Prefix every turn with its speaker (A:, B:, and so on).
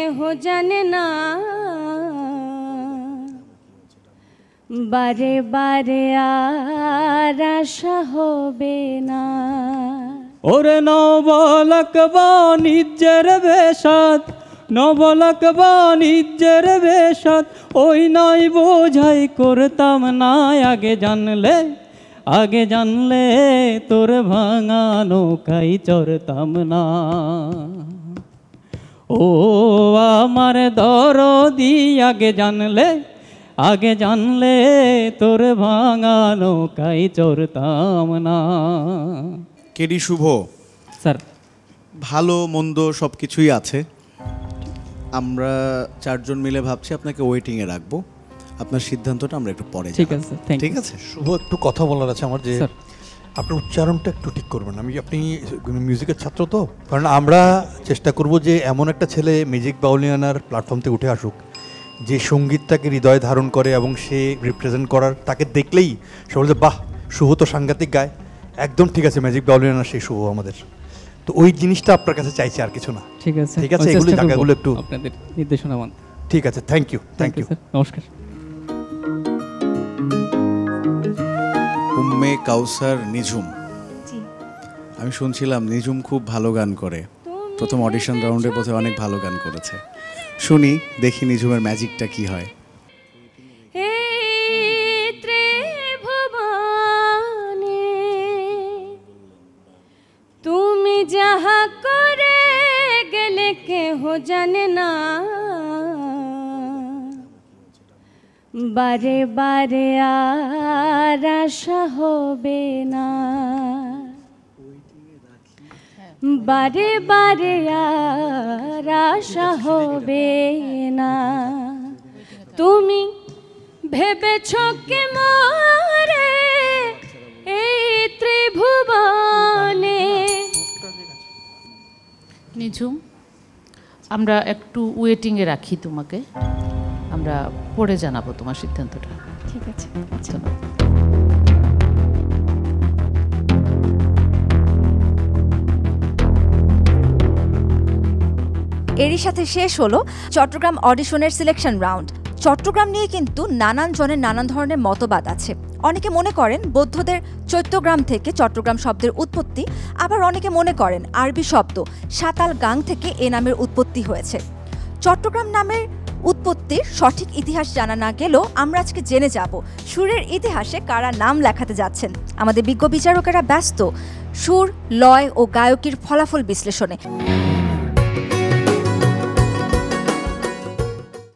A: কেহ জানে না, বারে বারে আর আশা হবে না।
B: ওরে নবলক বাণিজ্যের বেশাত, নবলক বাণিজ্যের বেশাত, ওই নয় বোঝাই করতাম না। আগে জানলে, আগে জানলে তোর ভাঙা নৌকাই চড়তাম না। ও আমার দরদি, আগে জানলে, আগে জানলে তোর ভাঙা নৌকাই চড়তাম না।
C: কেডি শুভ
B: স্যার,
C: ভালো মন্দ সব কিছুই আছে। আমরা চারজন মিলে ভাবছি আপনাকে ওয়েটিংয়ে রাখবো। আপনার সিদ্ধান্তটা আমরা একটু পরে
B: ঠিক আছে,
C: ঠিক আছে।
D: শুভ, একটু কথা বলার আছে আমার, যে আপনার উচ্চারণটা একটু ঠিক করবেন। আপনি মিউজিকের ছাত্র তো, কারণ আমরা চেষ্টা করব যে এমন একটা ছেলে মিউজিক বাউলিয়ানার প্ল্যাটফর্ম থেকে উঠে আসুক যে সঙ্গীতটাকে হৃদয়ে ধারণ করে এবং সে রিপ্রেজেন্ট করার, তাকে দেখলেই সে বলছে বাহ শুভ তো সাংঘাতিক গায়, একদম ঠিক আছে ম্যাজিক বাউলিয়ানা সেই শুভ আমাদের। তো ওই জিনিসটা আপনার কাছে চাইছি, আর কিছু না।
B: ঠিক আছে,
D: ঠিক আছে, এগুলো জায়গাগুলো একটু
B: আপনাদের নির্দেশনা মান।
D: ঠিক আছে, thank you, thank you
B: sir, নমস্কার।
C: উম্মে কাউসার নিঝুম, আমি শুনছিলাম নিঝুম খুব ভালো গান করে, প্রথম অডিশন রাউন্ডে বোধহয় অনেক ভালো গান করেছে। শুনি, দেখি নিঝুমের ম্যাজিকটা কি হয়।
A: তুমি যাহা করে গেলে কেহ জানে না, বারে বারে আর আশা হবে না, বারে বারে আর আশা হবে না। তুমি ভেবেছ কি মরে এই ত্রিভুবনে।
E: নিঝুম, আমরা একটু ওয়েটিংয়ে রাখি তোমাকে, আমরা পরে জানাবো তোমার সিদ্ধান্তটা।
A: ঠিক আছে,
E: ধন্যবাদ।
F: এরই সাথে শেষ হলো চট্টগ্রাম অডিশনের সিলেকশন রাউন্ড। চট্টগ্রাম নিয়ে কিন্তু নানান জনের নানান ধরনের মতবাদ আছে। অনেকে মনে করেন বৌদ্ধদের চৈত্যগ্রাম থেকে চট্টগ্রাম শব্দের উৎপত্তি, আবার অনেকে মনে করেন আরবি শব্দ সাতাল গাং থেকে এ নামের উৎপত্তি হয়েছে। চট্টগ্রাম নামের উৎপত্তির সঠিক ইতিহাস জানা না গেলেও আমরা আজকে জেনে যাব সুরের ইতিহাসে কারা নাম লেখাতে যাচ্ছেন। আমাদের বিজ্ঞ বিচারকেরা ব্যস্ত সুর, লয় ও গায়কির ফলাফল বিশ্লেষণে।